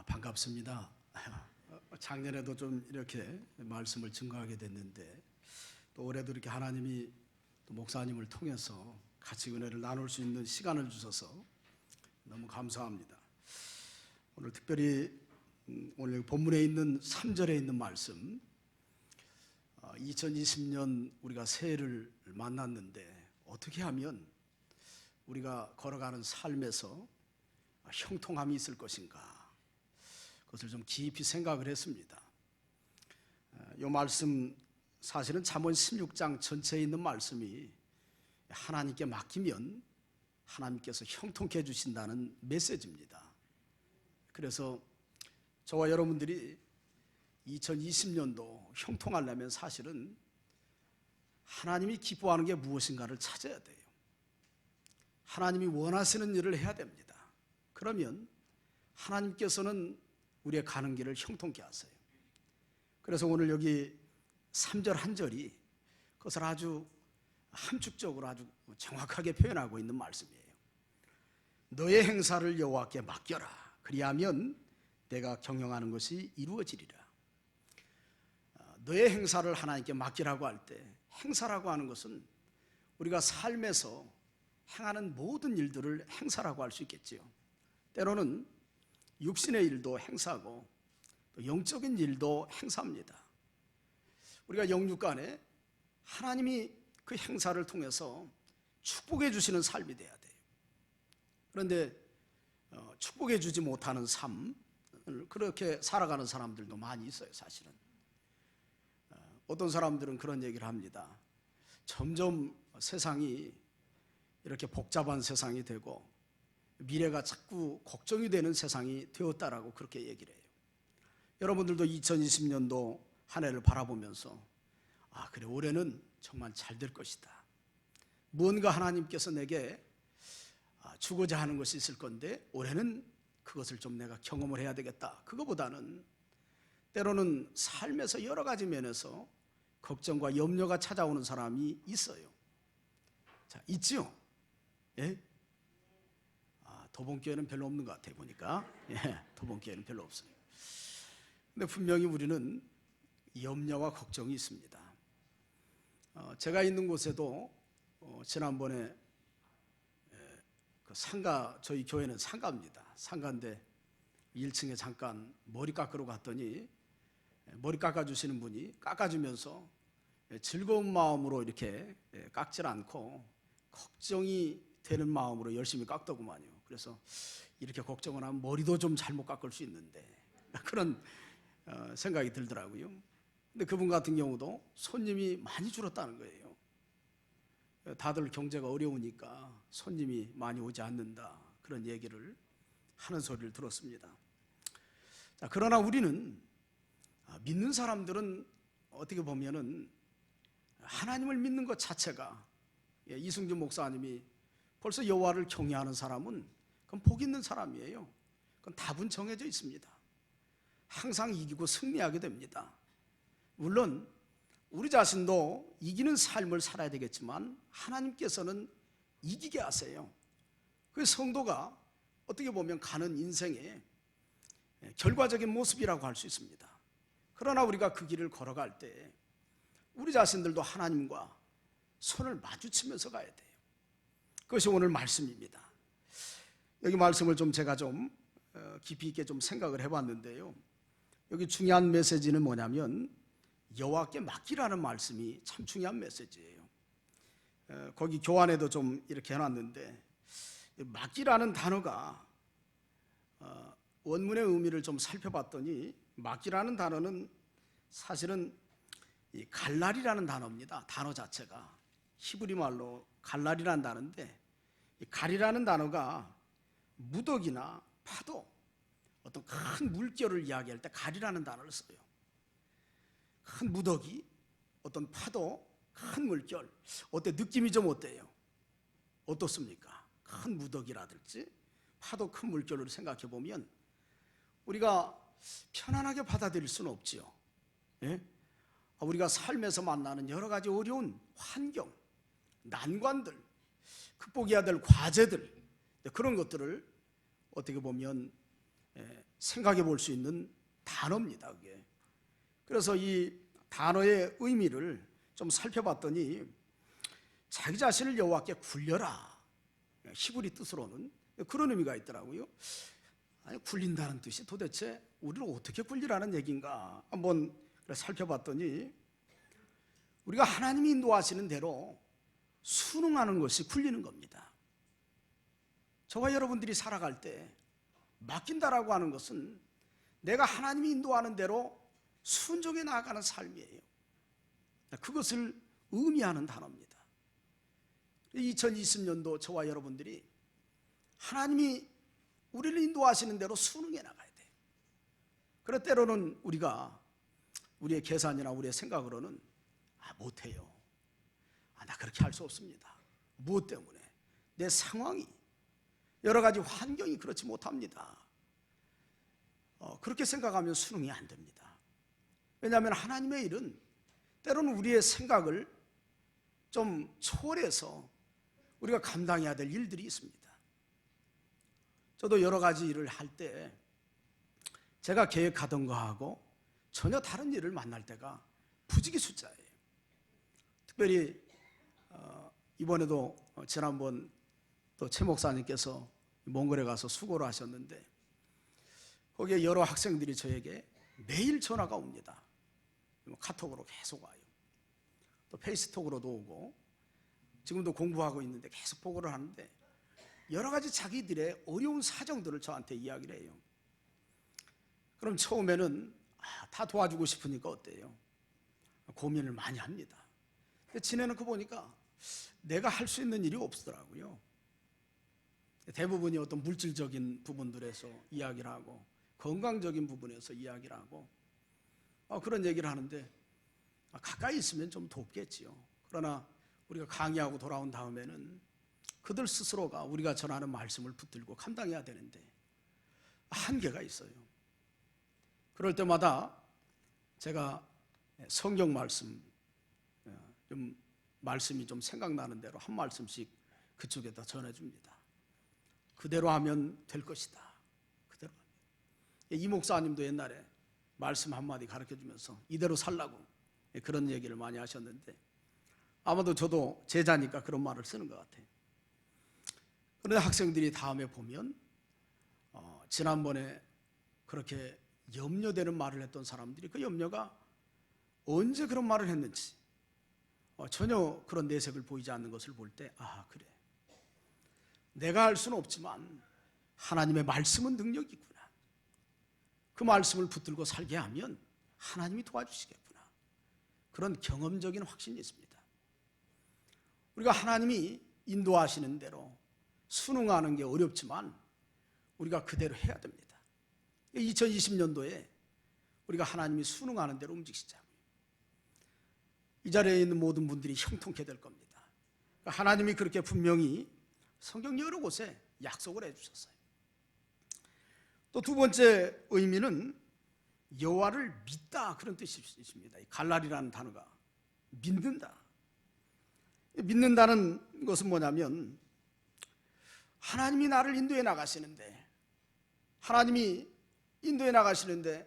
반갑습니다. 작년에도 좀 이렇게 말씀을 증거하게 됐는데 또 올해도 이렇게 하나님이 또 목사님을 통해서 같이 은혜를 나눌 수 있는 시간을 주셔서 너무 감사합니다. 오늘 특별히 오늘 본문에 있는 3절에 있는 말씀, 2020년 우리가 새해를 만났는데 어떻게 하면 우리가 걸어가는 삶에서 형통함이 있을 것인가, 그것을 좀 깊이 생각을 했습니다. 이 말씀 사실은 잠언 16장 전체에 있는 말씀이 하나님께 맡기면 하나님께서 형통케 해주신다는 메시지입니다. 그래서 저와 여러분들이 2020년도 형통하려면 사실은 하나님이 기뻐하는 게 무엇인가를 찾아야 돼요. 하나님이 원하시는 일을 해야 됩니다. 그러면 하나님께서는 우리의 가는 길을 형통케 하세요. 그래서 오늘 여기 3절 한 절이 그것을 아주 함축적으로 아주 정확하게 표현하고 있는 말씀이에요. 너의 행사를 여호와께 맡겨라. 그리하면 내가 경영하는 것이 이루어지리라. 너의 행사를 하나님께 맡기라고 할 때, 행사라고 하는 것은 우리가 삶에서 행하는 모든 일들을 행사라고 할 수 있겠지요. 때로는 육신의 일도 행사고 또 영적인 일도 행사입니다. 우리가 영육간에 하나님이 그 행사를 통해서 축복해 주시는 삶이 돼야 돼요. 그런데 축복해 주지 못하는 삶, 그렇게 살아가는 사람들도 많이 있어요. 사실은 어떤 사람들은 그런 얘기를 합니다. 점점 세상이 이렇게 복잡한 세상이 되고 미래가 자꾸 걱정이 되는 세상이 되었다라고 그렇게 얘기를 해요. 여러분들도 2020년도 한 해를 바라보면서 그래, 올해는 정말 잘 될 것이다. 무언가 하나님께서 내게 주고자 하는 것이 있을 건데 올해는 그것을 좀 내가 경험을 해야 되겠다. 그거보다는 때로는 삶에서 여러 가지 면에서 걱정과 염려가 찾아오는 사람이 있어요. 자, 있지요? 예? 도봉교회는 별로 없는 것 같아요. 보니까 도봉교회는 별로 없어요. 근데 분명히 우리는 염려와 걱정이 있습니다. 제가 있는 곳에도 지난번에 그 상가, 저희 교회는 상가입니다. 상가인데 1층에 잠깐 머리 깎으러 갔더니 머리 깎아주시는 분이 깎아주면서 즐거운 마음으로 이렇게 깎질 않고 걱정이 되는 마음으로 열심히 깎더구만요. 그래서 이렇게 걱정을 하면 머리도 좀 잘못 깎을 수 있는데 그런 생각이 들더라고요. 근데 그분 같은 경우도 손님이 많이 줄었다는 거예요. 다들 경제가 어려우니까 손님이 많이 오지 않는다, 그런 얘기를 하는 소리를 들었습니다. 자, 그러나 우리는 믿는 사람들은 어떻게 보면은 하나님을 믿는 것 자체가, 이승준 목사님이 벌써 여호와를 경외하는 사람은 그건 복 있는 사람이에요. 그건 답은 정해져 있습니다. 항상 이기고 승리하게 됩니다. 물론 우리 자신도 이기는 삶을 살아야 되겠지만 하나님께서는 이기게 하세요. 그 성도가 어떻게 보면 가는 인생의 결과적인 모습이라고 할 수 있습니다. 그러나 우리가 그 길을 걸어갈 때 우리 자신들도 하나님과 손을 마주치면서 가야 돼요. 그것이 오늘 말씀입니다. 여기 말씀을 제가 깊이 있게 생각을 해봤는데요. 여기 중요한 메시지는 뭐냐면 여호와께 맡기라는 말씀이 참 중요한 메시지예요. 거기 교환에도 이렇게 해놨는데 맡기라는 단어가 원문의 의미를 살펴봤더니 맡기라는 단어는 사실은 이 갈랄이라는 단어입니다. 단어 자체가 히브리 말로 갈랄이라는 단어인데, 이 갈이라는 단어가 무더기나 파도, 어떤 큰 물결을 이야기할 때 갈이라는 단어를 써요. 큰 무더기, 어떤 파도, 큰 물결. 어때? 느낌이 어때요? 어떻습니까? 큰 무더기라든지 파도, 큰 물결을 생각해 보면 우리가 편안하게 받아들일 수는 없지요. 예? 우리가 삶에서 만나는 여러 가지 어려운 환경, 난관들, 극복해야 될 과제들, 그런 것들을 어떻게 보면 생각해 볼 수 있는 단어입니다. 그게. 그래서 이 단어의 의미를 좀 살펴봤더니 자기 자신을 여호와께 굴려라, 히브리 뜻으로는 그런 의미가 있더라고요. 아니, 굴린다는 뜻이 도대체 우리를 어떻게 굴리라는 얘기인가 한번 살펴봤더니 우리가 하나님이 인도하시는 대로 순응하는 것이 굴리는 겁니다. 저와 여러분들이 살아갈 때 맡긴다라고 하는 것은 내가 하나님이 인도하는 대로 순종해 나아가는 삶이에요. 그것을 의미하는 단어입니다. 2020년도 저와 여러분들이 하나님이 우리를 인도하시는 대로 순응해 나가야 돼요. 그럴 때로는 우리가 우리의 계산이나 우리의 생각으로는 못해요. 나 그렇게 할 수 없습니다. 무엇 때문에? 내 상황이, 여러 가지 환경이 그렇지 못합니다. 그렇게 생각하면 순응이 안 됩니다. 왜냐하면 하나님의 일은 때로는 우리의 생각을 좀 초월해서 우리가 감당해야 될 일들이 있습니다. 저도 여러 가지 일을 할 때 제가 계획하던 거하고 전혀 다른 일을 만날 때가 부지기수자예요. 특별히 이번에도 지난번 또 최 목사님께서 몽골에 가서 수고를 하셨는데 거기에 여러 학생들이 저에게 매일 전화가 옵니다. 카톡으로 계속 와요. 또 페이스톡으로도 오고 지금도 공부하고 있는데 계속 보고를 하는데 여러 가지 자기들의 어려운 사정들을 저한테 이야기를 해요. 그럼 처음에는 다 도와주고 싶으니까 어때요? 고민을 많이 합니다. 근데 지내놓고 보니까 내가 할 수 있는 일이 없더라고요. 대부분이 어떤 물질적인 부분들에서 이야기를 하고 건강적인 부분에서 이야기를 하고 그런 얘기를 하는데 가까이 있으면 좀 돕겠지요. 그러나 우리가 강의하고 돌아온 다음에는 그들 스스로가 우리가 전하는 말씀을 붙들고 감당해야 되는데 한계가 있어요. 그럴 때마다 제가 성경 말씀, 말씀이 좀 생각나는 대로 한 말씀씩 그쪽에다 전해줍니다. 그대로 하면 될 것이다. 그대로 하면. 이 목사님도 옛날에 말씀 한마디 가르쳐주면서 이대로 살라고 그런 얘기를 많이 하셨는데 아마도 저도 제자니까 그런 말을 쓰는 것 같아요. 그런데 학생들이 다음에 보면 지난번에 그렇게 염려되는 말을 했던 사람들이 그 염려가 언제 그런 말을 했는지 전혀 그런 내색을 보이지 않는 것을 볼 때 그래, 내가 할 수는 없지만 하나님의 말씀은 능력이구나. 그 말씀을 붙들고 살게 하면 하나님이 도와주시겠구나. 그런 경험적인 확신이 있습니다. 우리가 하나님이 인도하시는 대로 순응하는 게 어렵지만 우리가 그대로 해야 됩니다. 2020년도에 우리가 하나님이 순응하는 대로 움직이자고요. 이 자리에 있는 모든 분들이 형통케 될 겁니다. 하나님이 그렇게 분명히 성경 여러 곳에 약속을 해주셨어요. 또 두 번째 의미는 여호와를 믿다, 그런 뜻이 있습니다. 갈랄이라는 단어가 믿는다. 믿는다는 것은 뭐냐면 하나님이 나를 인도해 나가시는데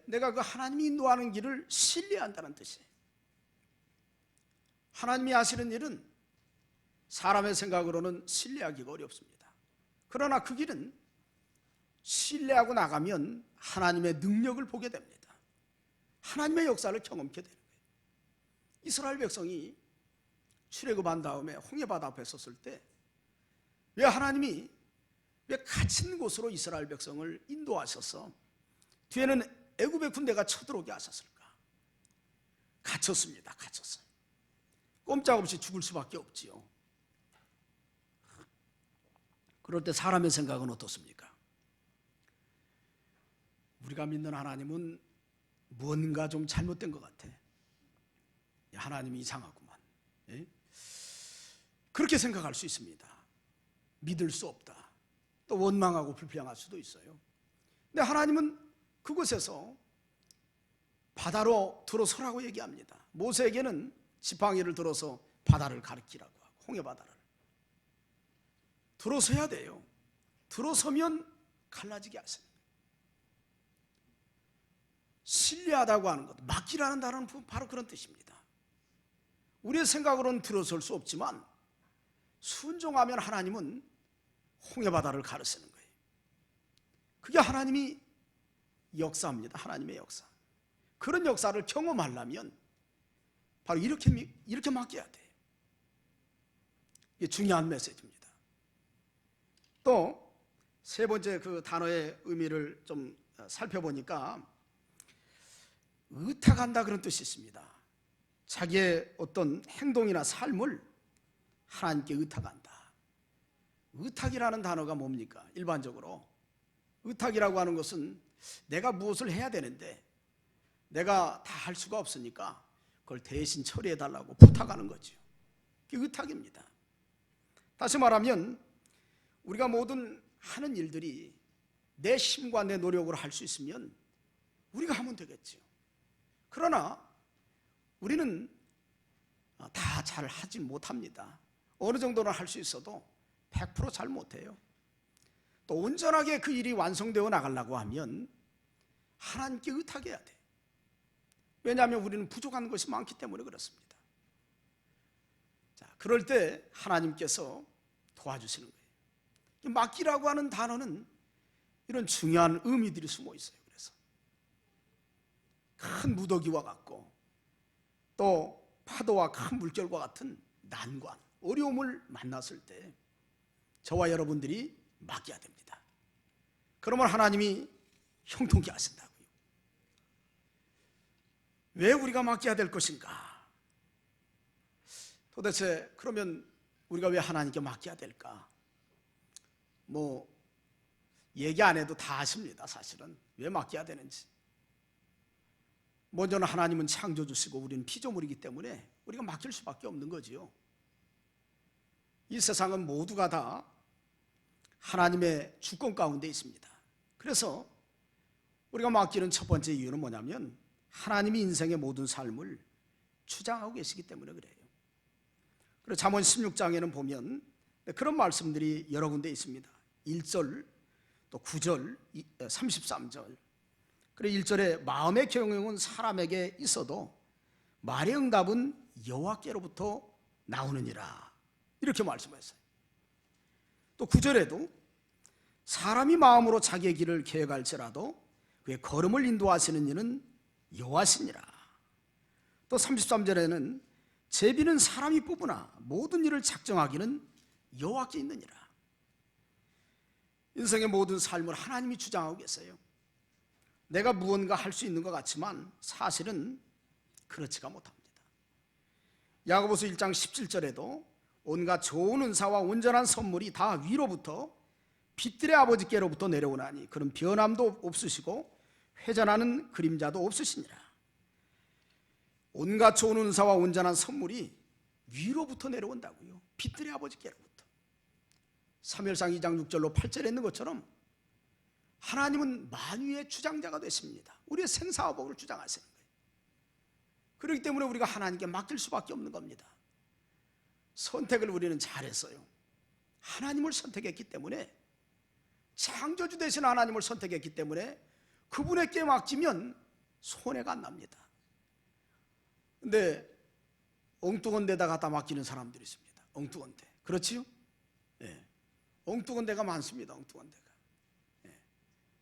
내가 그 하나님이 인도하는 길을 신뢰한다는 뜻이에요. 하나님이 하시는 일은 사람의 생각으로는 신뢰하기가 어렵습니다. 그러나 그 길은 신뢰하고 나가면 하나님의 능력을 보게 됩니다. 하나님의 역사를 경험케 되는 거예요. 이스라엘 백성이 출애굽한 다음에 홍해바다 앞에 섰을 때 왜 하나님이 갇힌 곳으로 이스라엘 백성을 인도하셔서 뒤에는 애굽의 군대가 쳐들어오게 하셨을까? 갇혔습니다. 갇혔어요. 꼼짝없이 죽을 수밖에 없지요. 그럴 때 사람의 생각은 어떻습니까? 우리가 믿는 하나님은 뭔가 좀 잘못된 것 같아. 하나님이 이상하구만. 그렇게 생각할 수 있습니다. 믿을 수 없다. 또 원망하고 불평할 수도 있어요. 근데 하나님은 그곳에서 바다로 들어서라고 얘기합니다. 모세에게는 지팡이를 들어서 바다를 가리키라고 하고 홍해바다를 들어서야 돼요. 들어서면 갈라지게 하세요. 신뢰하다고 하는 것, 맡기라는 단어는 바로 그런 뜻입니다. 우리의 생각으로는 들어설 수 없지만 순종하면 하나님은 홍해바다를 가르치는 거예요. 그게 하나님이 역사입니다. 하나님의 역사. 그런 역사를 경험하려면 바로 이렇게 맡겨야 돼요. 이게 중요한 메시지입니다. 또 세 번째 그 단어의 의미를 좀 살펴보니까 의탁한다 그런 뜻이 있습니다. 자기의 어떤 행동이나 삶을 하나님께 의탁한다. 의탁이라는 단어가 뭡니까? 일반적으로 의탁이라고 하는 것은 내가 무엇을 해야 되는데 내가 다 할 수가 없으니까 그걸 대신 처리해 달라고 부탁하는 거죠. 그게 의탁입니다. 다시 말하면 우리가 모든 하는 일들이 내 힘과 내 노력으로 할 수 있으면 우리가 하면 되겠죠. 그러나 우리는 다 잘 하지 못합니다. 어느 정도는 할 수 있어도 100% 잘 못해요. 또 온전하게 그 일이 완성되어 나가려고 하면 하나님께 의탁해야 돼. 왜냐하면 우리는 부족한 것이 많기 때문에 그렇습니다. 자, 그럴 때 하나님께서 도와주시는 거예요. 맡기라고 하는 단어는 이런 중요한 의미들이 숨어 있어요. 그래서 큰 무더기와 같고 또 파도와 큰 물결과 같은 난관, 어려움을 만났을 때 저와 여러분들이 맡겨야 됩니다. 그러면 하나님이 형통케 하신다고요. 왜 우리가 맡겨야 될 것인가? 도대체 그러면 우리가 왜 하나님께 맡겨야 될까? 얘기 안 해도 다 아십니다. 사실은 왜 맡겨야 되는지. 먼저는 하나님은 창조주시고 우리는 피조물이기 때문에 우리가 맡길 수밖에 없는 거지요. 이 세상은 모두가 다 하나님의 주권 가운데 있습니다. 그래서 우리가 맡기는 첫 번째 이유는 뭐냐면 하나님이 인생의 모든 삶을 주장하고 계시기 때문에 그래요. 그리고 잠언 16장에는 보면 그런 말씀들이 여러 군데 있습니다. 1절, 또 9절, 33절. 그리고 1절에 마음의 경영은 사람에게 있어도 말의 응답은 여호와께로부터 나오느니라. 이렇게 말씀했어요. 또 9절에도 사람이 마음으로 자기의 길을 계획할지라도 그의 걸음을 인도하시는 이는 여호와시니라. 또 33절에는 제비는 사람이 뽑으나 모든 일을 작정하기는 여호와께 있느니라. 인생의 모든 삶을 하나님이 주장하고 계세요. 내가 무언가 할 수 있는 것 같지만 사실은 그렇지가 못합니다. 야고보서 1장 17절에도 온갖 좋은 은사와 온전한 선물이 다 위로부터 빛들의 아버지께로부터 내려오나니 그런 변함도 없으시고 회전하는 그림자도 없으시니라. 온갖 좋은 은사와 온전한 선물이 위로부터 내려온다고요. 빛들의 아버지께로부터. 사무엘상 2장 6절로 8절에 있는 것처럼 하나님은 만유의 주장자가 되십니다. 우리의 생사와 복을 주장하시는 거예요. 그렇기 때문에 우리가 하나님께 맡길 수밖에 없는 겁니다. 선택을 우리는 잘했어요. 하나님을 선택했기 때문에, 창조주 되신 하나님을 선택했기 때문에 그분에게 맡기면 손해가 안 납니다. 근데 엉뚱한 데다 갖다 맡기는 사람들이 있습니다. 엉뚱한 데. 그렇지요? 예. 엉뚱한 데가 많습니다. 엉뚱한 데가. 예.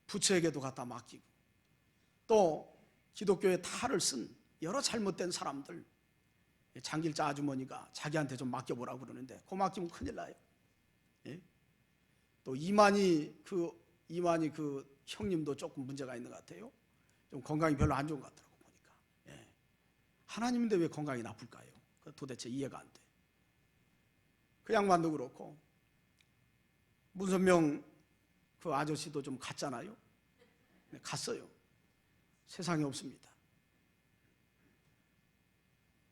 부처에게도 갖다 맡기고, 또 기독교의 탈을 쓴 여러 잘못된 사람들, 장길자 아주머니가 자기한테 좀 맡겨보라고 그러는데 그 맡기면 큰일 나요. 예? 또 이만희 그 형님도 조금 문제가 있는 것 같아요. 좀 건강이 별로 안 좋은 것 같더라고 보니까. 예. 하나님인데 왜 건강이 나쁠까요? 도대체 이해가 안 돼. 그 양반도 그렇고 문선명 그 아저씨도 좀 갔잖아요. 네, 갔어요. 세상에 없습니다.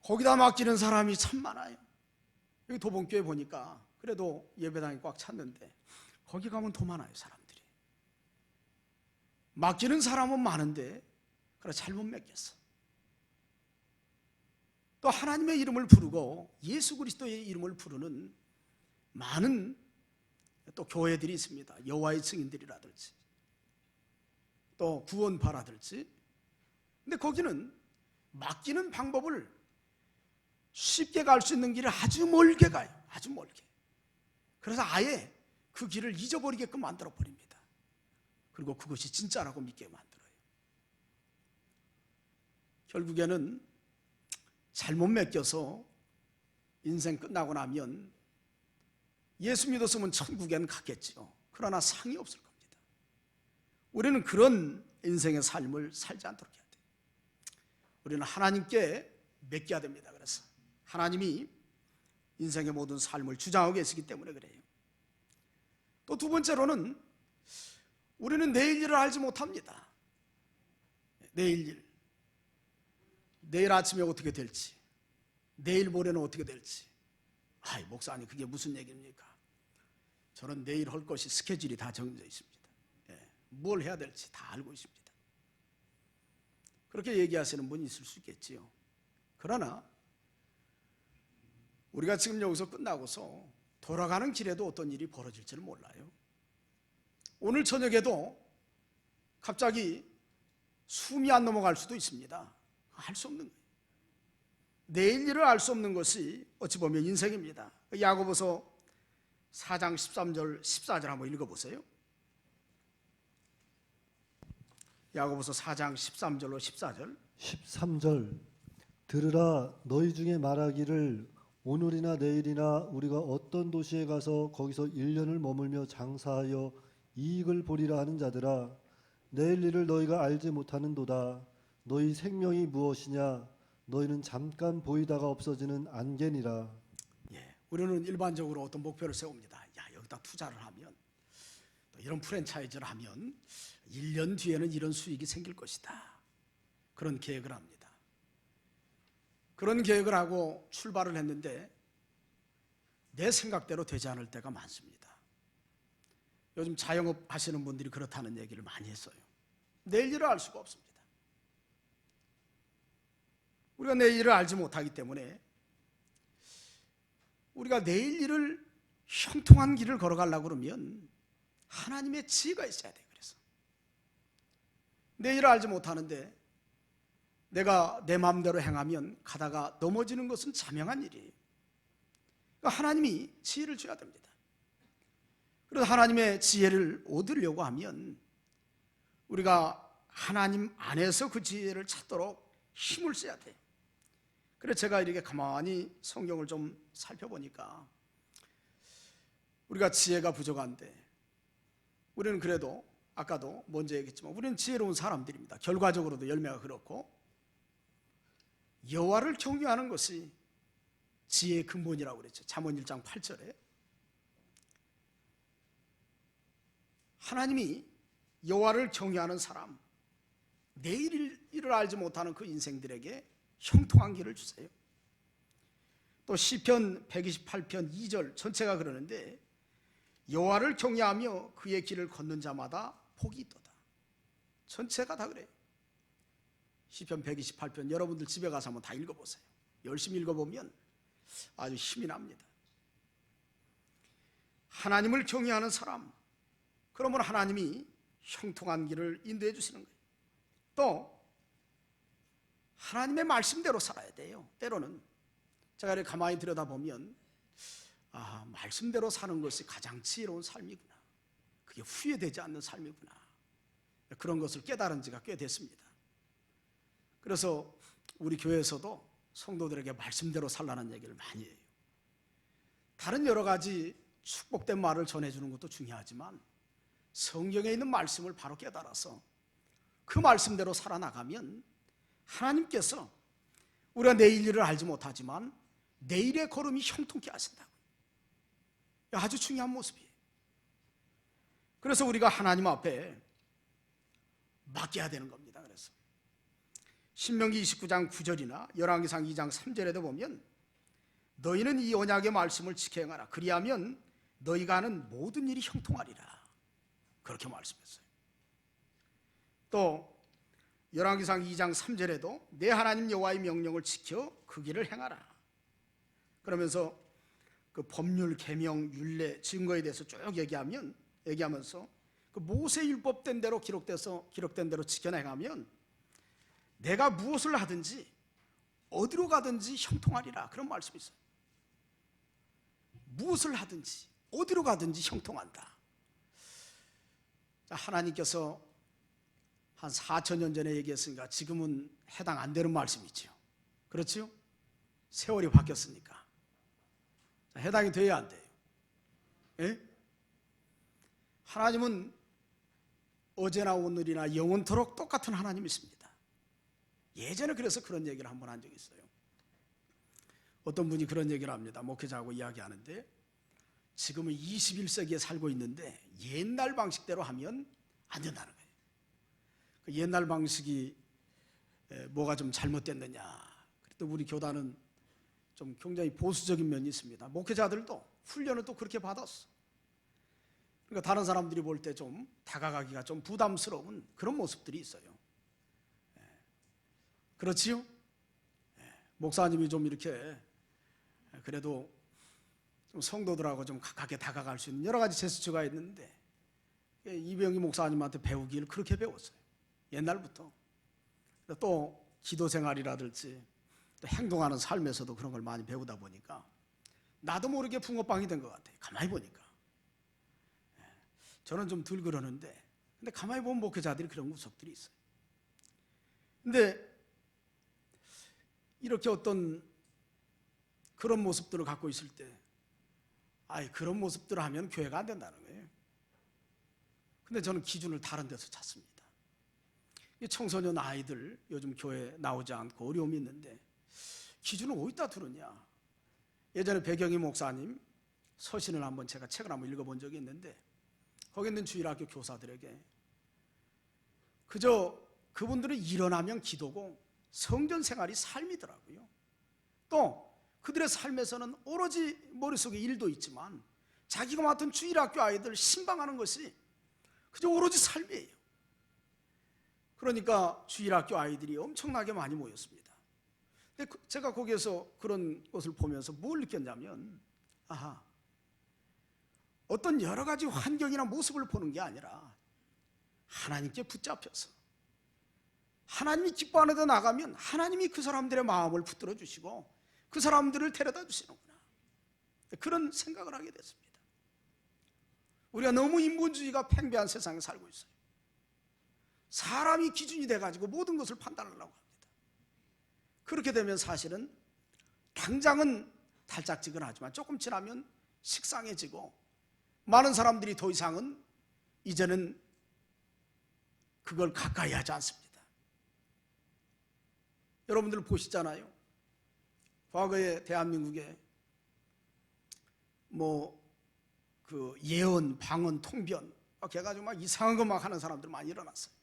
거기다 맡기는 사람이 참 많아요. 여기 도봉교회 보니까 그래도 예배당이 꽉 찼는데 거기 가면 더 많아요, 사람들이. 맡기는 사람은 많은데 그래 잘못 맡겼어. 또 하나님의 이름을 부르고 예수 그리스도의 이름을 부르는 많은 또 교회들이 있습니다. 여호와의 증인들이라든지 또 구원파라든지 근데 거기는 맡기는 방법을 쉽게 갈 수 있는 길을 아주 멀게 가요. 아주 멀게. 그래서 아예 그 길을 잊어버리게끔 만들어 버립니다. 그리고 그것이 진짜라고 믿게 만들어요. 결국에는 잘못 맡겨서 인생 끝나고 나면 예수 믿었으면 천국에는 갔겠죠. 그러나 상이 없을 겁니다. 우리는 그런 인생의 삶을 살지 않도록 해야 돼요. 우리는 하나님께 맡겨야 됩니다. 그래서 하나님이 인생의 모든 삶을 주장하고 계시기 때문에 그래요. 또 두 번째로는 우리는 내일 일을 알지 못합니다. 내일 일. 내일 아침에 어떻게 될지, 내일 모레는 어떻게 될지. 아이, 목사님, 그게 무슨 얘기입니까? 저는 내일 할 것이 스케줄이 다 정해져 있습니다. 뭘 해야 될지 다 알고 있습니다. 그렇게 얘기하시는 분이 있을 수 있겠지요. 그러나 우리가 지금 여기서 끝나고서 돌아가는 길에도 어떤 일이 벌어질지는 몰라요. 오늘 저녁에도 갑자기 숨이 안 넘어갈 수도 있습니다. 알 수 없는 거예요. 내일 일을 알 수 없는 것이 어찌 보면 인생입니다. 야고보서 4장 13절 14절 한번 읽어보세요. 야고보서 4장 13절로 14절. 13절 들으라 너희 중에 말하기를 오늘이나 내일이나 우리가 어떤 도시에 가서 거기서 1년을 머물며 장사하여 이익을 보리라 하는 자들아 내일 일을 너희가 알지 못하는도다. 너희 생명이 무엇이냐 너희는 잠깐 보이다가 없어지는 안개니라. 우리는 일반적으로 어떤 목표를 세웁니다. 야, 여기다 투자를 하면 또 이런 프랜차이즈를 하면 1년 뒤에는 이런 수익이 생길 것이다. 그런 계획을 합니다. 그런 계획을 하고 출발을 했는데 내 생각대로 되지 않을 때가 많습니다. 요즘 자영업 하시는 분들이 그렇다는 얘기를 많이 했어요. 내일 일을 알 수가 없습니다. 우리가 내일 일을 알지 못하기 때문에 우리가 내일 일을 형통한 길을 걸어가려고 그러면 하나님의 지혜가 있어야 돼요. 그래서 내일을 알지 못하는데 내가 내 마음대로 행하면 가다가 넘어지는 것은 자명한 일이에요. 그러니까 하나님이 지혜를 줘야 됩니다. 그래서 하나님의 지혜를 얻으려고 하면 우리가 하나님 안에서 그 지혜를 찾도록 힘을 써야 돼요. 그래서 제가 이렇게 가만히 성경을 좀 살펴보니까 우리가 지혜가 부족한데 우리는 그래도 아까도 먼저 얘기했지만 우리는 지혜로운 사람들입니다. 결과적으로도 열매가 그렇고 여호와를 경외하는 것이 지혜의 근본이라고 그랬죠. 잠언 1장 8절에 하나님이 여호와를 경외하는 사람, 내일 일을 알지 못하는 그 인생들에게 형통한 길을 주세요. 또 시편 128편 2절 전체가 그러는데 여호와를 경외하며 그의 길을 걷는 자마다 복이 있도다. 전체가 다 그래요. 시편 128편 여러분들 집에 가서 한번 다 읽어보세요. 열심히 읽어보면 아주 힘이 납니다. 하나님을 경외하는 사람, 그러면 하나님이 형통한 길을 인도해 주시는 거예요. 또 하나님의 말씀대로 살아야 돼요. 때로는 제가 이렇게 가만히 들여다보면 말씀대로 사는 것이 가장 지혜로운 삶이구나, 그게 후회되지 않는 삶이구나, 그런 것을 깨달은 지가 꽤 됐습니다. 그래서 우리 교회에서도 성도들에게 말씀대로 살라는 얘기를 많이 해요. 다른 여러 가지 축복된 말을 전해주는 것도 중요하지만 성경에 있는 말씀을 바로 깨달아서 그 말씀대로 살아나가면 하나님께서 우리가 내일 일을 알지 못하지만 내일의 걸음이 형통케 하신다고. 아주 중요한 모습이에요. 그래서 우리가 하나님 앞에 맡겨야 되는 겁니다. 그래서 신명기 29장 9절이나 열왕기상 2장 3절에도 보면 너희는 이 언약의 말씀을 지켜 행하라. 그리하면 너희가 하는 모든 일이 형통하리라. 그렇게 말씀했어요. 또 열왕기상 2장 3절에도 내 하나님 여호와의 명령을 지켜 그 길을 행하라. 그러면서 그 법률, 계명, 율례, 증거에 대해서 쭉 얘기하면서 그 모세 율법된 대로 기록된 대로 지켜 행하면 내가 무엇을 하든지 어디로 가든지 형통하리라, 그런 말씀이 있어요. 무엇을 하든지 어디로 가든지 형통한다. 하나님께서 한 4,000년 전에 얘기했으니까 지금은 해당 안 되는 말씀이죠. 그렇죠? 세월이 바뀌었으니까 해당이 돼야 안 돼요. 예? 하나님은 어제나 오늘이나 영원토록 똑같은 하나님이십니다. 예전에 그래서 그런 얘기를 한번 한 적이 있어요. 어떤 분이 그런 얘기를 합니다. 목회자하고 이야기하는데, 지금은 21세기에 살고 있는데 옛날 방식대로 하면 안 된다는 거예요. 그 옛날 방식이 뭐가 좀 잘못됐느냐. 그래도 우리 교단은 좀 굉장히 보수적인 면이 있습니다. 목회자들도 훈련을 또 그렇게 받았어. 그러니까 다른 사람들이 볼 때 좀 다가가기가 좀 부담스러운 그런 모습들이 있어요. 그렇지요? 목사님이 좀 이렇게 그래도 좀 성도들하고 좀 가깝게 다가갈 수 있는 여러 가지 제스처가 있는데, 이병희 목사님한테 배우기를 그렇게 배웠어요. 옛날부터. 또 기도 생활이라든지 또 행동하는 삶에서도 그런 걸 많이 배우다 보니까 나도 모르게 붕어빵이 된 것 같아요. 가만히 보니까. 저는 좀 덜 그러는데, 근데 가만히 보면 목회자들이 그런 구석들이 있어요. 근데 이렇게 어떤 그런 모습들을 갖고 있을 때, 그런 모습들을 하면 교회가 안 된다는 거예요. 근데 저는 기준을 다른 데서 찾습니다. 이 청소년 아이들 요즘 교회 나오지 않고 어려움이 있는데 기준을 어디다 두느냐. 예전에 배경희 목사님 서신을 한번 제가 책을 한번 읽어본 적이 있는데, 거기 있는 주일학교 교사들에게 그저 그분들은 일어나면 기도고 성전 생활이 삶이더라고요. 또 그들의 삶에서는 오로지 머릿속에 일도 있지만 자기가 맡은 주일학교 아이들 신방하는 것이 그저 오로지 삶이에요. 그러니까 주일학교 아이들이 엄청나게 많이 모였습니다. 근데 제가 거기에서 그런 것을 보면서 뭘 느꼈냐면, 어떤 여러 가지 환경이나 모습을 보는 게 아니라 하나님께 붙잡혀서 하나님이 기뻐하는 데 나가면 하나님이 그 사람들의 마음을 붙들어 주시고 그 사람들을 데려다 주시는구나, 그런 생각을 하게 됐습니다. 우리가 너무 인본주의가 팽배한 세상에 살고 있어요. 사람이 기준이 돼가지고 모든 것을 판단하려고 합니다. 그렇게 되면 사실은 당장은 달짝지근하지만 조금 지나면 식상해지고, 많은 사람들이 더 이상은 이제는 그걸 가까이 하지 않습니다. 여러분들 보시잖아요. 과거에 대한민국에 그 예언, 방언, 통변 해가지고 막 이상한 거 막 하는 사람들 많이 일어났어요.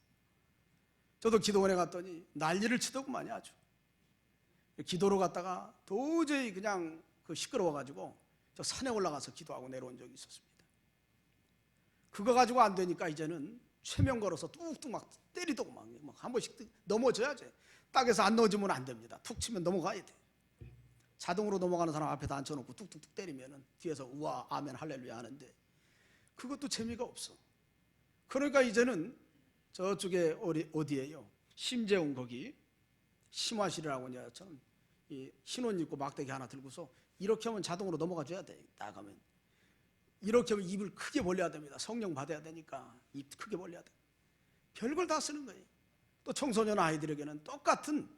저도 기도원에 갔더니 난리를 치더구만이 아주. 기도로 갔다가 도저히 그냥 시끄러워가지고 저 산에 올라가서 기도하고 내려온 적이 있었습니다. 그거 가지고 안 되니까 이제는 최면 걸어서 뚝뚝 막 때리더고 막 한 번씩 넘어져야지. 땅에서 안 넘어지면 안 됩니다. 툭 치면 넘어가야 돼. 자동으로 넘어가는 사람 앞에다 앉혀놓고 뚝뚝뚝 때리면 뒤에서 우와 아멘 할렐루야 하는데 그것도 재미가 없어. 그러니까 이제는 저쪽에 어디예요? 심재훈 거기 심화실이라고 이제 참 흰옷 입고 막대기 하나 들고서 이렇게 하면 자동으로 넘어가 줘야 돼. 나가면 이렇게 하면 입을 크게 벌려야 됩니다. 성령 받아야 되니까 입 크게 벌려야 돼. 별걸 다 쓰는 거예요. 또 청소년 아이들에게는 똑같은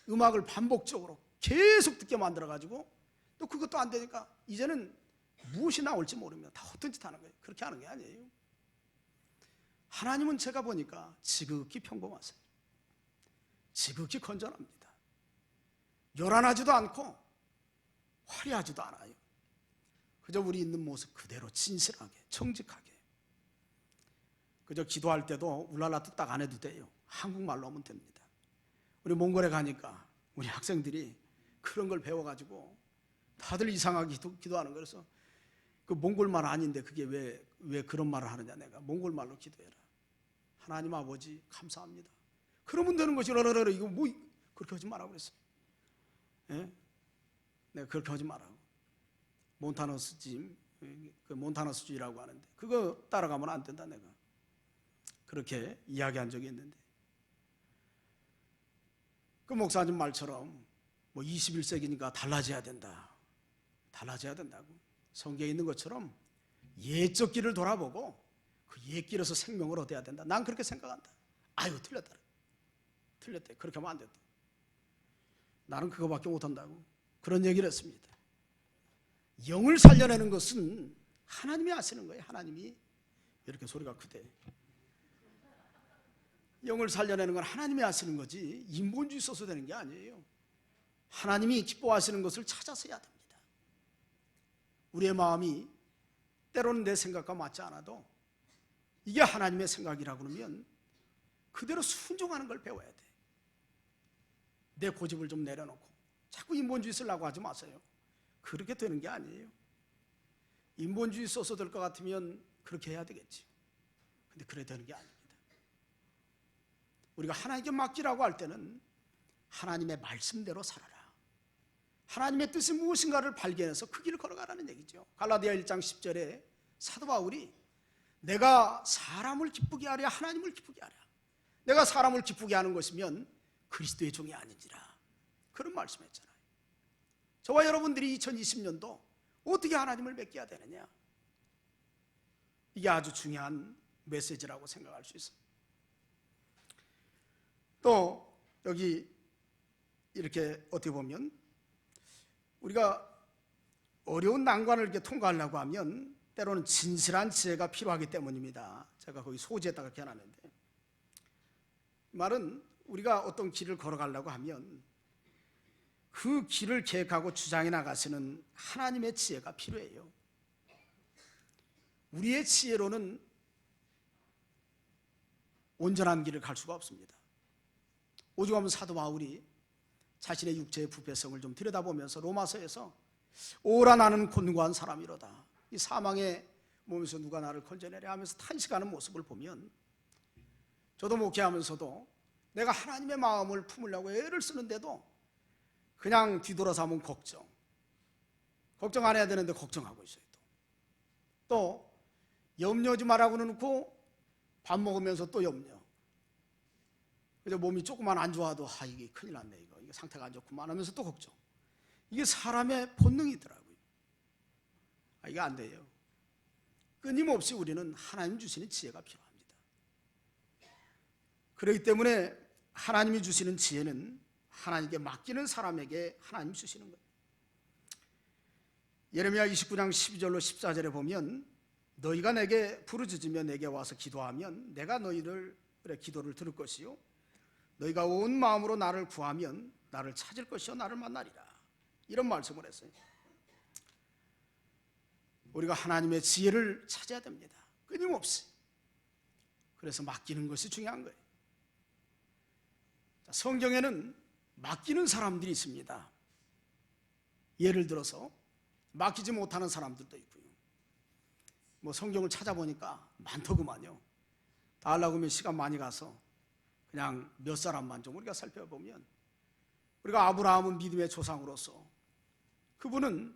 음악을 반복적으로 계속 듣게 만들어가지고 또 그것도 안 되니까 이제는 무엇이 나올지 모릅니다. 다 헛된 짓 하는 거예요. 그렇게 하는 게 아니에요. 하나님은 제가 보니까 지극히 평범하세요. 지극히 건전합니다. 요란하지도 않고 화려하지도 않아요. 그저 우리 있는 모습 그대로 진실하게 정직하게. 그저 기도할 때도 울랄라 뚝딱 안 해도 돼요. 한국말로 하면 됩니다. 우리 몽골에 가니까 우리 학생들이 그런 걸 배워가지고 다들 이상하게 기도하는 거예요. 그래서 그 몽골말 아닌데 그게 왜 그런 말을 하느냐. 내가 몽골말로 기도해라. 하나님 아버지 감사합니다. 그러면 되는 것이 러러러 이거 뭐 그렇게 하지 말라고 그랬어요. 예? 내가 그렇게 하지 말라고. 몬타너스지, 그 몬타너스주의라고 하는데 그거 따라가면 안 된다. 내가 그렇게 이야기한 적이 있는데 그 목사님 말처럼 뭐 21세기니까 달라져야 된다고 성경에 있는 것처럼 옛적 길을 돌아보고 그 옛 길에서 생명을 얻어야 된다. 난 그렇게 생각한다. 아유, 틀렸다. 그렇게 하면 안 된다. 나는 그거밖에 못한다고 그런 얘기를 했습니다. 영을 살려내는 것은 하나님이 하시는 거예요. 하나님이. 이렇게 소리가 크대. 영을 살려내는 건 하나님이 하시는 거지 인본주의 써서 되는 게 아니에요. 하나님이 기뻐하시는 것을 찾아서 해야 됩니다. 우리의 마음이 때로는 내 생각과 맞지 않아도 이게 하나님의 생각이라고 그러면 그대로 순종하는 걸 배워야 돼. 내 고집을 좀 내려놓고 자꾸 인본주의 쓰려고 하지 마세요. 그렇게 되는 게 아니에요. 인본주의 써서 될 것 같으면 그렇게 해야 되겠지. 근데 그래 되는 게 아닙니다. 우리가 하나님께 맡기라고 할 때는 하나님의 말씀대로 살아라. 하나님의 뜻이 무엇인가를 발견해서 그 길을 걸어가라는 얘기죠. 갈라디아 1장 10절에 사도 바울이 내가 사람을 기쁘게 하랴 하나님을 기쁘게 하랴. 내가 사람을 기쁘게 하는 것이면 그리스도의 종이 아닌지라. 그런 말씀했잖아요. 저와 여러분들이 2020년도 어떻게 하나님을 맺게 해야 되느냐. 이게 아주 중요한 메시지라고 생각할 수 있습니다. 또 여기 이렇게 어떻게 보면 우리가 어려운 난관을 이렇게 통과하려고 하면 때로는 진실한 지혜가 필요하기 때문입니다. 제가 거기 소지에다가 이렇게 해놨는데 말은 우리가 어떤 길을 걸어가려고 하면 그 길을 계획하고 주장해 나가시는 하나님의 지혜가 필요해요. 우리의 지혜로는 온전한 길을 갈 수가 없습니다. 오죽 하면 사도 바울이 자신의 육체의 부패성을 좀 들여다보면서 로마서에서 오라 나는 곤고한 사람이로다. 이 사망의 몸에서 누가 나를 건져내려 하면서 탄식하는 모습을 보면 저도 목회하면서도 내가 하나님의 마음을 품으려고 애를 쓰는데도 그냥 뒤돌아서 하면 걱정 안 해야 되는데 걱정하고 있어요. 또 염려하지 말라고 놓고 밥 먹으면서 또 염려. 그래서 몸이 조금만 안 좋아도 이게 큰일 났네 이게 상태가 안 좋구만 하면서 또 걱정. 이게 사람의 본능이더라고요. 이게 안 돼요. 끊임없이 우리는 하나님 주시는 지혜가 필요합니다. 그렇기 때문에 하나님이 주시는 지혜는 하나님께 맡기는 사람에게 하나님 주시는 거예요. 예레미야 29장 12절로 14절에 보면 너희가 내게 부르짖으며 내게 와서 기도하면 내가 너희를 기도를 들을 것이요 너희가 온 마음으로 나를 구하면 나를 찾을 것이요 나를 만나리라. 이런 말씀을 했어요. 우리가 하나님의 지혜를 찾아야 됩니다. 끊임없이. 그래서 맡기는 것이 중요한 거예요. 성경에는 맡기는 사람들이 있습니다. 예를 들어서 맡기지 못하는 사람들도 있고요. 뭐 성경을 찾아보니까 많더구만요. 다 하려고 하면 시간 많이 가서 그냥 몇 사람만 좀 우리가 살펴보면 우리가 아브라함은 믿음의 조상으로서 그분은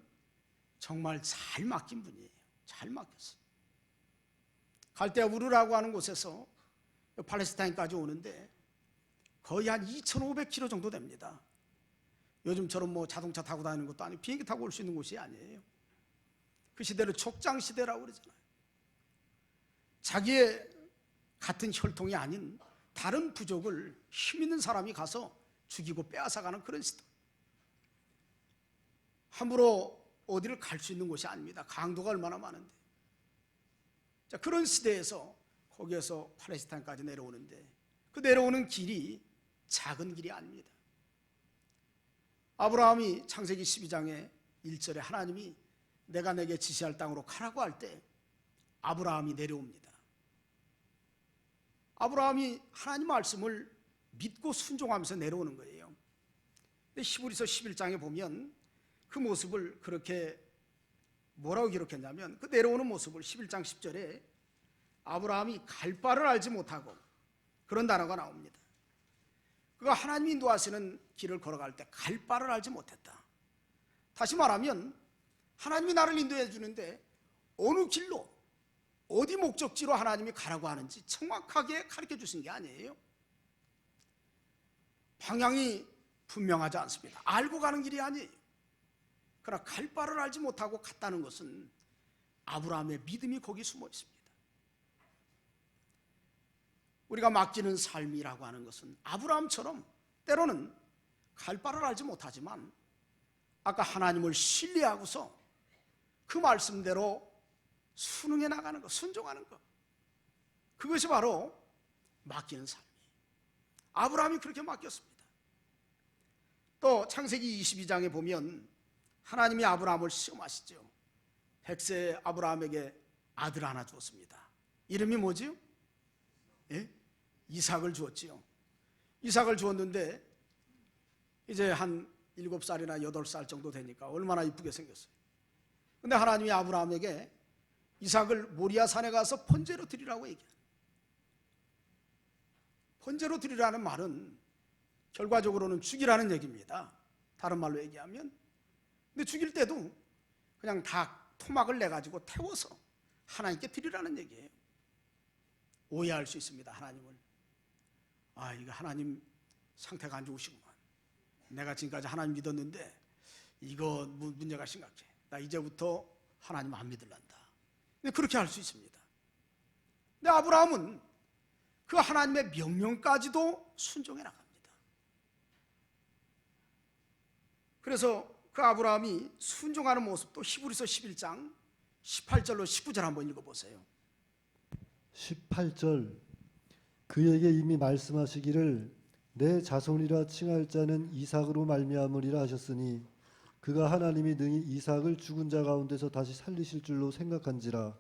정말 잘 맡긴 분이에요. 잘 맡겼어요. 갈대아 우르라고 하는 곳에서 팔레스타인까지 오는데 거의 한 2,500km 정도 됩니다. 요즘처럼 뭐 자동차 타고 다니는 것도 아니고 비행기 타고 올 수 있는 곳이 아니에요. 그 시대를 족장 시대라고 그러잖아요. 자기의 같은 혈통이 아닌 다른 부족을 힘 있는 사람이 가서 죽이고 빼앗아가는 그런 시대. 함부로 어디를 갈 수 있는 곳이 아닙니다. 강도가 얼마나 많은데. 자, 그런 시대에서 거기에서 팔레스타인까지 내려오는데 그 내려오는 길이 작은 길이 아닙니다. 아브라함이 창세기 12장에 1절에 하나님이 내가 내게 지시할 땅으로 가라고 할 때 아브라함이 내려옵니다. 아브라함이 하나님 말씀을 믿고 순종하면서 내려오는 거예요. 근데 히브리서 11장에 보면 그 모습을 그렇게 뭐라고 기록했냐면 그 내려오는 모습을 11장 10절에 아브라함이 갈 바를 알지 못하고 그런 단어가 나옵니다. 그가 하나님이 인도하시는 길을 걸어갈 때 갈 바를 알지 못했다. 다시 말하면 하나님이 나를 인도해 주는데 어느 길로 어디 목적지로 하나님이 가라고 하는지 정확하게 가르쳐 주신 게 아니에요. 방향이 분명하지 않습니다. 알고 가는 길이 아니에요. 그러나 갈 바를 알지 못하고 갔다는 것은 아브라함의 믿음이 거기 숨어 있습니다. 우리가 맡기는 삶이라고 하는 것은 아브라함처럼 때로는 갈 바를 알지 못하지만 아까 하나님을 신뢰하고서 그 말씀대로 순응해 나가는 것, 순종하는 것, 그것이 바로 맡기는 삶이에요. 아브라함이 그렇게 맡겼습니다. 또 창세기 22장에 보면 하나님이 아브라함을 시험하시죠. 100세 아브라함에게 아들 하나 주었습니다. 이름이 뭐지요? 예? 이삭을 주었지요. 이삭을 주었는데 이제 한 7살이나 8살 정도 되니까 얼마나 이쁘게 생겼어요. 근데 하나님이 아브라함에게 이삭을 모리아 산에 가서 번제로 드리라고 얘기해요. 번제로 드리라는 말은 결과적으로는 죽이라는 얘기입니다. 다른 말로 얘기하면. 근데 죽일 때도 그냥 닭 토막을 내가지고 태워서 하나님께 드리라는 얘기예요. 오해할 수 있습니다. 하나님을. 아, 이거 하나님 상태가 안 좋으시구만. 내가 지금까지 하나님 믿었는데 이거 문제가 심각해. 나 이제부터 하나님 안 믿을란다. 근데 그렇게 할 수 있습니다. 근데 아브라함은 그 하나님의 명령까지도 순종해 나갑니다. 그래서 그 아브라함이 순종하는 모습도 히브리서 11장 18절로 19절 한번 읽어보세요. 18절 그에게 이미 말씀하시기를 내 자손이라 칭할 자는 이삭으로 말미암으리라 하셨으니 그가 하나님이 능히 이삭을 죽은 자 가운데서 다시 살리실 줄로 생각한지라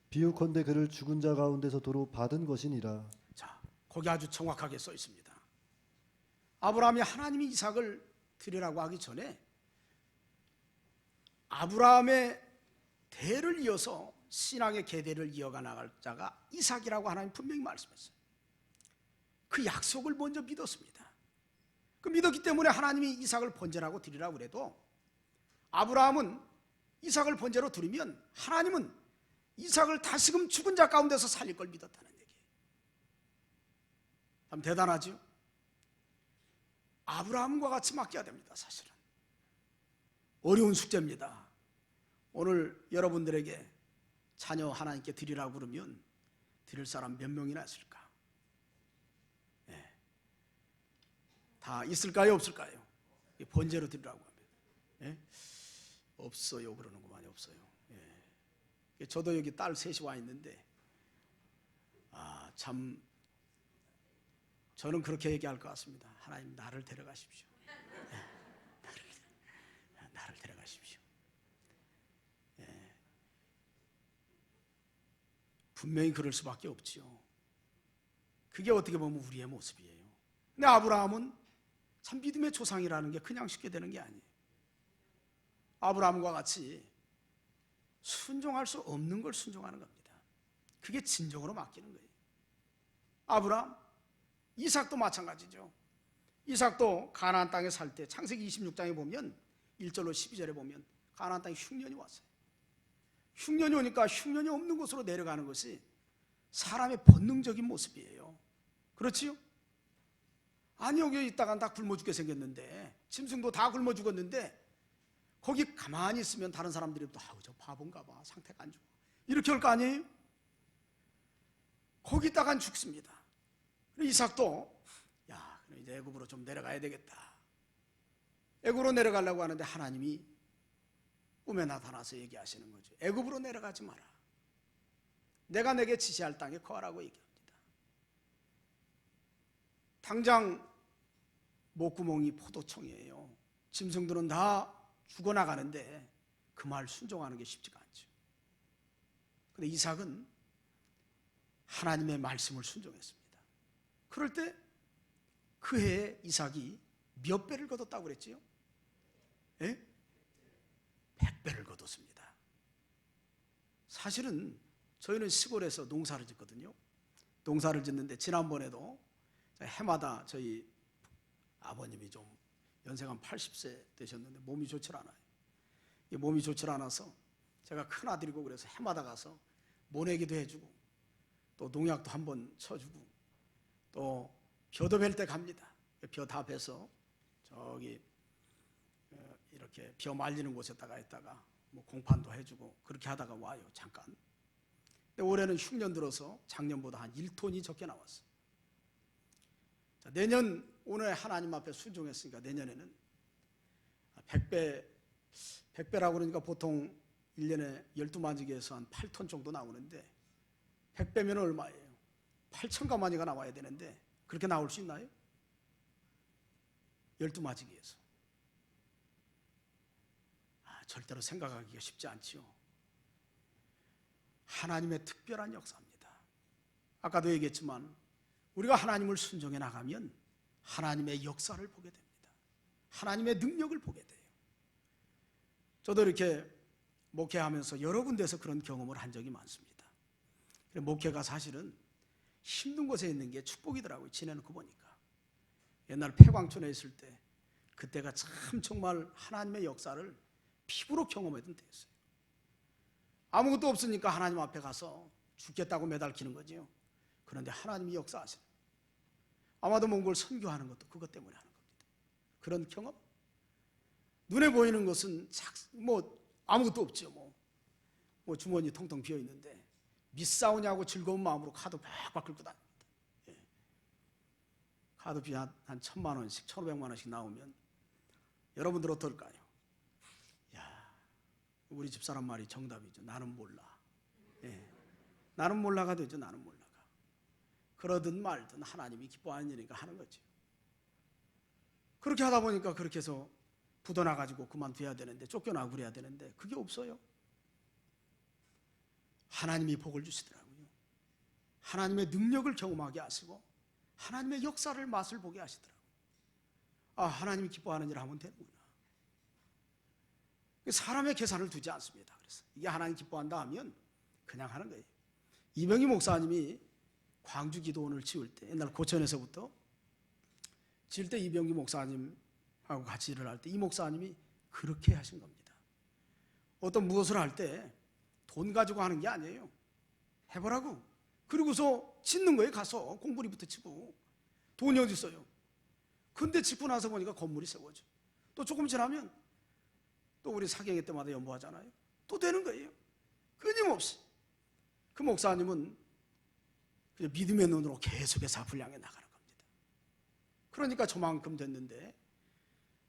비유컨대 그를 죽은 자 가운데서 도로 받은 것이니라. 자, 거기 아주 정확하게 써 있습니다. 아브라함이 하나님이 이삭을 드리라고 하기 전에 아브라함의 대를 이어서 신앙의 계대를 이어가 나갈 자가 이삭이라고 하나님 분명히 말씀했어요. 그 약속을 먼저 믿었습니다. 그 믿었기 때문에 하나님이 이삭을 번제라고 드리라고 그래도 아브라함은 이삭을 번제로 드리면 하나님은 이삭을 다시금 죽은 자 가운데서 살릴 걸 믿었다는 얘기예요. 참 대단하죠? 아브라함과 같이 맡겨야 됩니다. 사실은 어려운 숙제입니다. 오늘 여러분들에게 자녀 하나님께 드리라고 그러면 드릴 사람 몇 명이나 있을까? 다 있을까요? 없을까요? 번제로 드리라고 하면 없어요 그러는구만요. 없어요. 저도 여기 딸 셋이 와 있는데 참 저는 그렇게 얘기할 것 같습니다. 하나님 나를 데려가십시오. 나를 데려가십시오. 분명히 그럴 수밖에 없지요. 그게 어떻게 보면 우리의 모습이에요. 근데 아브라함은 참 믿음의 조상이라는 게 그냥 쉽게 되는 게 아니에요. 아브라함과 같이 순종할 수 없는 걸 순종하는 겁니다. 그게 진정으로 맡기는 거예요. 아브라함, 이삭도 마찬가지죠. 이삭도 가나안 땅에 살 때 창세기 26장에 보면 1절로 12절에 보면 가나안 땅에 흉년이 왔어요. 흉년이 오니까 흉년이 없는 곳으로 내려가는 것이 사람의 본능적인 모습이에요. 그렇지요? 아니 여기 있다가 다 굶어 죽게 생겼는데 짐승도 다 굶어 죽었는데 거기 가만히 있으면 다른 사람들이 또 저 바본가 봐 상태가 안 좋아 이렇게 할 거 아니에요? 거기 있다간 죽습니다. 이삭도 야 이제 애굽으로 좀 내려가야 되겠다. 애굽으로 내려가려고 하는데 하나님이 꿈에 나타나서 얘기하시는 거죠. 애굽으로 내려가지 마라. 내가 내게 지시할 땅에 거하라고 얘기합니다. 당장 목구멍이 포도청이에요. 짐승들은 다 죽어나가는데 그 말 순종하는 게 쉽지가 않죠. 그런데 이삭은 하나님의 말씀을 순종했습니다. 그럴 때 그 해에 이삭이 몇 배를 거뒀다고 그랬지요? 100배를 거뒀습니다. 사실은 저희는 시골에서 농사를 짓거든요. 농사를 짓는데 지난번에도 해마다 저희 아버님이 좀 연세가 한 80세 되셨는데 몸이 좋질 않아요. 몸이 좋질 않아서 제가 큰아들이고 그래서 해마다 가서 모내기도 해주고 또 농약도 한번 쳐주고 또 벼도 벨 때 갑니다. 벼 다 베서 저기 이렇게 벼 말리는 곳에다가 있다가 뭐 공판도 해주고 그렇게 하다가 와요. 잠깐. 근데 올해는 흉년 들어서 작년보다 한 1톤이 적게 나왔어요. 자, 내년 오늘 하나님 앞에 순종했으니까 내년에는 100배라고 그러니까 보통 1년에 12마지기에서 한 8톤 정도 나오는데 100배면 얼마예요? 8,000가마니가 나와야 되는데 그렇게 나올 수 있나요? 12마지기에서. 절대로 생각하기가 쉽지 않지요. 하나님의 특별한 역사입니다. 아까도 얘기했지만 우리가 하나님을 순종해 나가면 하나님의 역사를 보게 됩니다. 하나님의 능력을 보게 돼요. 저도 이렇게 목회하면서 여러 군데서 그런 경험을 한 적이 많습니다. 목회가 사실은 힘든 곳에 있는 게 축복이더라고요. 지내놓고 보니까. 옛날 폐광촌에 있을 때 그때가 참 정말 하나님의 역사를 피부로 경험했던 때였어요. 아무것도 없으니까 하나님 앞에 가서 죽겠다고 매달리는 거죠. 그런데 하나님이 역사하시는, 아마도 몽골 선교하는 것도 그것 때문에 하는 겁니다. 그런 경험. 눈에 보이는 것은 아무것도 없죠. 뭐 주머니 통통 비어 있는데 미싸우냐고 즐거운 마음으로 카드 팍팍 긁고 다닙니다. 예. 카드비 한 1,000만 원씩, 1,500만 원씩 나오면 여러분들 어떨까요? 야, 우리 집사람 말이 정답이죠. 나는 몰라. 예. 나는 몰라가 되죠. 나는 몰라가. 그러든 말든 하나님이 기뻐하는 일이니까 하는 거죠. 그렇게 하다 보니까 그렇게 해서 굳어나가지고 그만둬야 되는데, 쫓겨나고 그래야 되는데 그게 없어요. 하나님이 복을 주시더라고요. 하나님의 능력을 경험하게 하시고 하나님의 역사를 맛을 보게 하시더라고요. 하나님이 기뻐하는 일을 하면 되는구나. 사람의 계산을 두지 않습니다. 그래서 이게 하나님 기뻐한다 하면 그냥 하는 거예요. 이병희 목사님이 광주 기도원을 지을 때, 옛날 고천에서부터 지을 때 이병희 목사님하고 같이 일을 할 때 이 목사님이 그렇게 하신 겁니다. 어떤 무엇을 할 때 돈 가지고 하는 게 아니에요. 해보라고. 그리고서 짓는 거에 가서 공부리부터 치고. 돈이 어디 있어요? 근데 짓고 나서 보니까 건물이 세워져. 또 조금 지나면 또 우리 사경회 때마다 연보하잖아요. 또 되는 거예요. 끊임없이. 그 목사님은 그냥 믿음의 눈으로 계속해서 앞을 향해 나가는 겁니다. 그러니까 저만큼 됐는데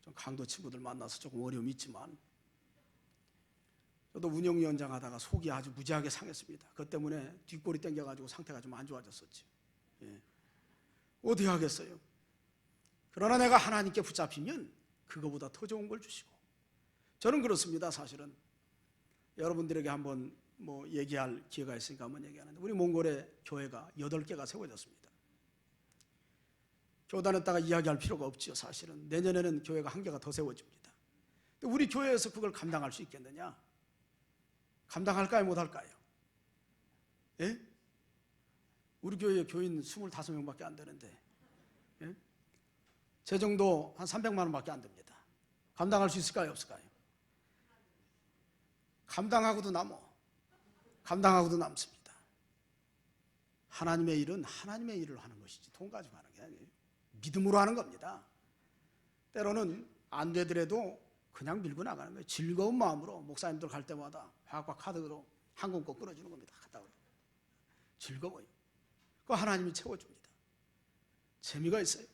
좀 강도 친구들 만나서 조금 어려움이 있지만, 저도 운영위원장 하다가 속이 아주 무지하게 상했습니다. 그것 때문에 뒷골이 땡겨가지고 상태가 좀 안 좋아졌었죠. 예. 어떻게 하겠어요? 그러나 내가 하나님께 붙잡히면 그거보다 더 좋은 걸 주시고. 저는 그렇습니다. 사실은 여러분들에게 한번 얘기할 기회가 있으니까 한번 얘기하는데, 우리 몽골에 교회가 8개가 세워졌습니다. 교단에다가 이야기할 필요가 없죠. 사실은 내년에는 교회가 1개가 더 세워집니다. 근데 우리 교회에서 그걸 감당할 수 있겠느냐? 감당할까요? 못할까요? 예? 우리 교회에 교인 25명밖에 안 되는데, 예? 재정도 한 300만 원밖에 안 됩니다. 감당할 수 있을까요? 없을까요? 감당하고도 남습니다. 하나님의 일은 하나님의 일을 하는 것이지 돈 가지고 하는 게 아니에요. 믿음으로 하는 겁니다. 때로는 안 되더라도 그냥 밀고 나가는 거예요. 즐거운 마음으로 목사님들 갈 때마다 화학과 카드로 항공권 끊어주는 겁니다. 갔다 오고. 즐거워요. 그거 하나님이 채워줍니다. 재미가 있어요.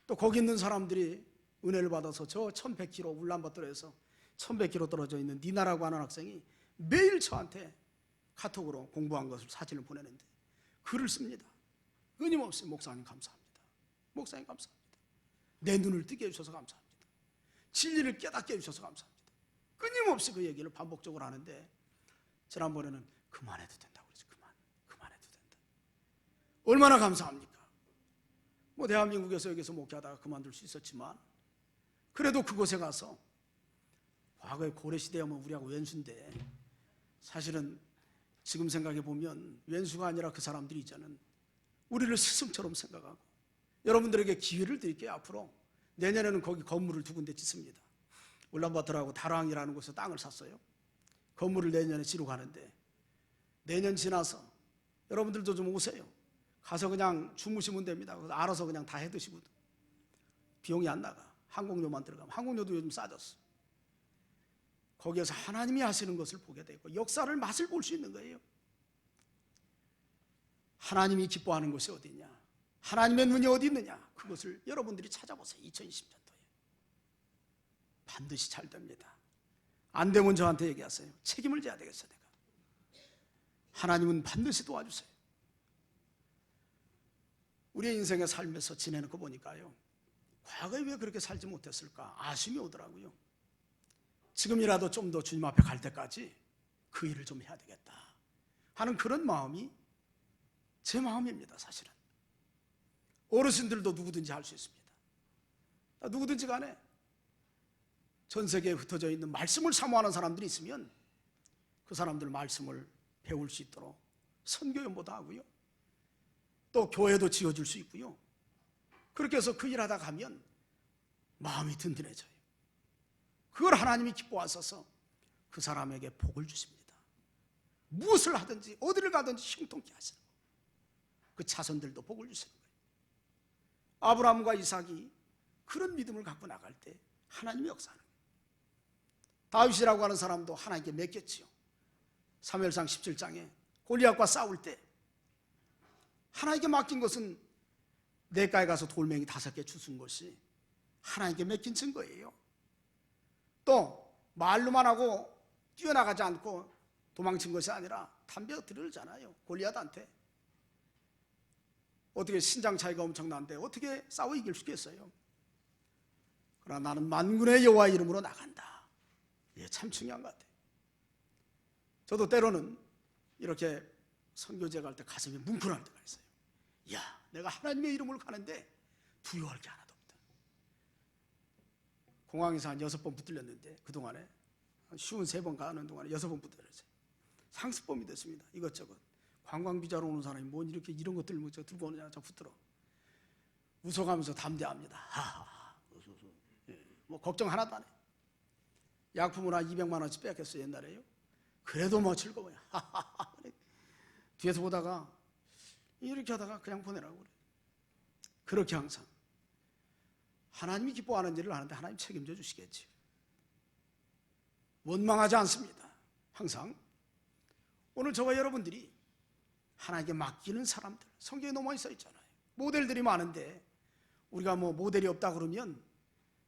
또 거기 있는 사람들이 은혜를 받아서 저 1100km 울란바토르에서 1100km 떨어져 있는 니나라고 하는 학생이 매일 저한테 카톡으로 공부한 것을 사진을 보내는데 글을 씁니다. 끊임없이 목사님 감사합니다. 목사님 감사합니다. 내 눈을 뜨게 해주셔서 감사합니다. 진리를 깨닫게 해주셔서 감사합니다. 끊임없이 그 얘기를 반복적으로 하는데, 지난번에는 그만해도 된다고 그러죠. 그만해도 된다. 얼마나 감사합니까? 대한민국에서 여기서 목회하다가 그만둘 수 있었지만, 그래도 그곳에 가서, 과거에 고려시대하면 우리하고 왼수인데, 사실은 지금 생각해 보면 왼수가 아니라 그 사람들이 이제는 우리를 스승처럼 생각하고, 여러분들에게 기회를 드릴게요. 앞으로 내년에는 거기 건물을 2군데 짓습니다. 울란바토르하고 다랑이라는 곳에 땅을 샀어요. 건물을 내년에 지러 가는데, 내년 지나서 여러분들도 좀 오세요. 가서 그냥 주무시면 됩니다. 알아서 그냥 다 해드시고 비용이 안 나가. 항공료만 들어가면 항공료도 요즘 싸졌어. 거기에서 하나님이 하시는 것을 보게 되고 역사를 맛을 볼 수 있는 거예요. 하나님이 기뻐하는 곳이 어디 있냐? 하나님의 눈이 어디 있느냐? 그것을 여러분들이 찾아보세요. 2020년도에 반드시 잘 됩니다. 안 되면 저한테 얘기하세요. 책임을 져야 되겠어요. 내가 하나님은 반드시 도와주세요. 우리의 인생의 삶에서 지내놓고 보니까요, 과거에 왜 그렇게 살지 못했을까 아쉬움이 오더라고요. 지금이라도 좀 더 주님 앞에 갈 때까지 그 일을 좀 해야 되겠다 하는 그런 마음이 제 마음입니다. 사실은 어르신들도 누구든지 할 수 있습니다. 누구든지 간에 전 세계에 흩어져 있는 말씀을 사모하는 사람들이 있으면 그 사람들 말씀을 배울 수 있도록 선교연보도 하고요, 또 교회도 지어줄 수 있고요. 그렇게 해서 그 일하다 가면 마음이 든든해져요. 그걸 하나님이 기뻐하셔서 그 사람에게 복을 주십니다. 무엇을 하든지 어디를 가든지 형통케 하시는 거예요. 그 자손들도 복을 주시는 거예요. 아브라함과 이삭이 그런 믿음을 갖고 나갈 때 하나님이 역사하는 거예요. 다윗이라고 하는 사람도 하나님께 맡겼지요. 사무엘상 17장에 골리앗과 싸울 때 하나님께 맡긴 것은 냇가에 가서 돌멩이 5개 주운 것이 하나님께 맡긴 증거예요. 또 말로만 하고 뛰어나가지 않고 도망친 것이 아니라 담벼 들으잖아요. 골리앗한테. 어떻게 신장 차이가 엄청난데 어떻게 싸워 이길 수 있겠어요? 그러나 나는 만군의 여호와 이름으로 나간다. 이게 참 중요한 것 같아요. 저도 때로는 이렇게 선교제 갈 때 가슴이 뭉클할 때가 있어요. 야, 내가 하나님의 이름으로 가는데 두려워할 게 하나도 없다. 공항에서 한 6번 붙들렸는데 그동안에 한 53번 가는 동안에 6번 붙들렸어요. 상습범이 됐습니다. 이것저것 관광비자로 오는 사람이 뭔 이렇게 이런 것들을 뭐 들고 오느냐, 저 붙들어. 웃어가면서 담대합니다. 하하, 예, 뭐 걱정 하나도 안 해. 약품을 한 200만 원씩 뺏겼어요, 옛날에요. 그래도 뭐 즐거워요. 하하하. 뒤에서 보다가 이렇게 하다가 그냥 보내라고 그래. 그렇게 항상 하나님이 기뻐하는 일을 하는데 하나님 책임져 주시겠지. 원망하지 않습니다. 항상 오늘 저와 여러분들이 하나님께 맡기는 사람들, 성경에 너무 많이 써 있잖아요. 모델들이 많은데 우리가 뭐 모델이 없다 그러면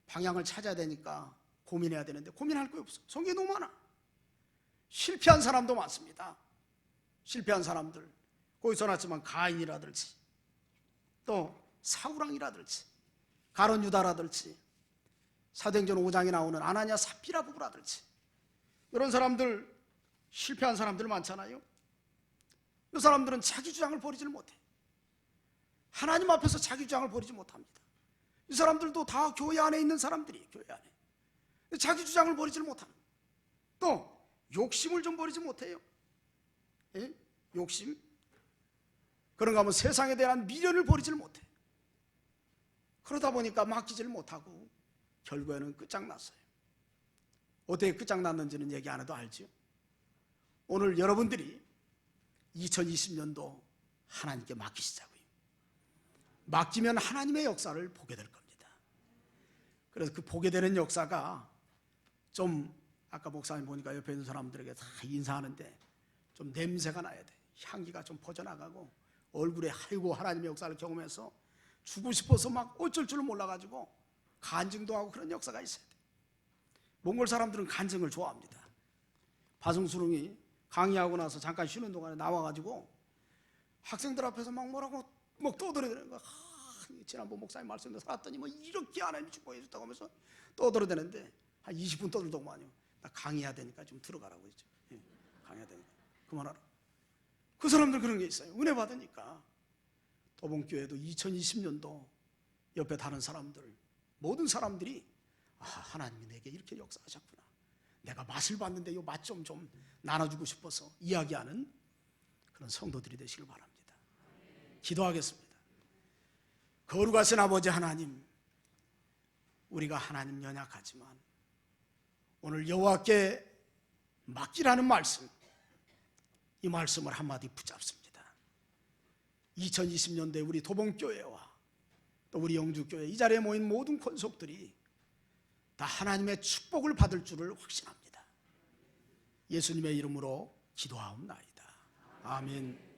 방향을 찾아야 되니까 고민해야 되는데 고민할 거 없어. 성경에 너무 많아. 실패한 사람도 많습니다. 실패한 사람들, 거기서 났지만 가인이라든지 또 사우랑이라든지 가론 유다라든지 사도행전 5장에 나오는 아나니아 삽비라 부부라든지 이런 사람들, 실패한 사람들 많잖아요. 이 사람들은 자기 주장을 버리지를 못해. 하나님 앞에서 자기 주장을 버리지 못합니다. 이 사람들도 다 교회 안에 있는 사람들이에요. 교회 안에 자기 주장을 버리지를 못하는, 또 욕심을 좀 버리지 못해요. 예? 욕심. 그런가 하면 세상에 대한 미련을 버리지를 못해. 그러다 보니까 맡기지를 못하고 결국에는 끝장났어요. 어떻게 끝장났는지는 얘기 안 해도 알죠. 오늘 여러분들이 2020년도 하나님께 맡기시자고요. 맡기면 하나님의 역사를 보게 될 겁니다. 그래서 그 보게 되는 역사가 좀, 아까 목사님 보니까 옆에 있는 사람들에게 다 인사하는데 좀 냄새가 나야 돼. 향기가 좀 퍼져나가고 얼굴에 아이고 하나님의 역사를 경험해서 주고 싶어서 막 어쩔 줄 몰라가지고 간증도 하고 그런 역사가 있어야 돼. 몽골 사람들은 간증을 좋아합니다. 바승수릉이 강의하고 나서 잠깐 쉬는 동안에 나와가지고 학생들 앞에서 막 뭐라고 막 떠들어대는 거야. 지난번 목사님 말씀대로 살았더니 뭐 이렇게 하나님이 축복해줬다고 하면서 떠들어대는데 한 20분 떠들더구만요. 나 강의해야 되니까 좀 들어가라고 했죠. 예, 강의해야 되니까 그만하라. 그 사람들 그런 게 있어요. 은혜 받으니까. 도봉교회도 2020년도 옆에 다른 사람들, 모든 사람들이 하나님이 내게 이렇게 역사하셨구나, 내가 맛을 봤는데 이 맛 좀 나눠주고 싶어서 이야기하는 그런 성도들이 되시길 바랍니다. 기도하겠습니다. 거룩하신 아버지 하나님, 우리가 하나님 연약하지만 오늘 여호와께 맡기라는 말씀, 이 말씀을 한마디 붙잡습니다. 2020년도에 우리 도봉교회와 또 우리 영주교회 이 자리에 모인 모든 권속들이 다 하나님의 축복을 받을 줄을 확신합니다. 예수님의 이름으로 기도하옵나이다. 아멘.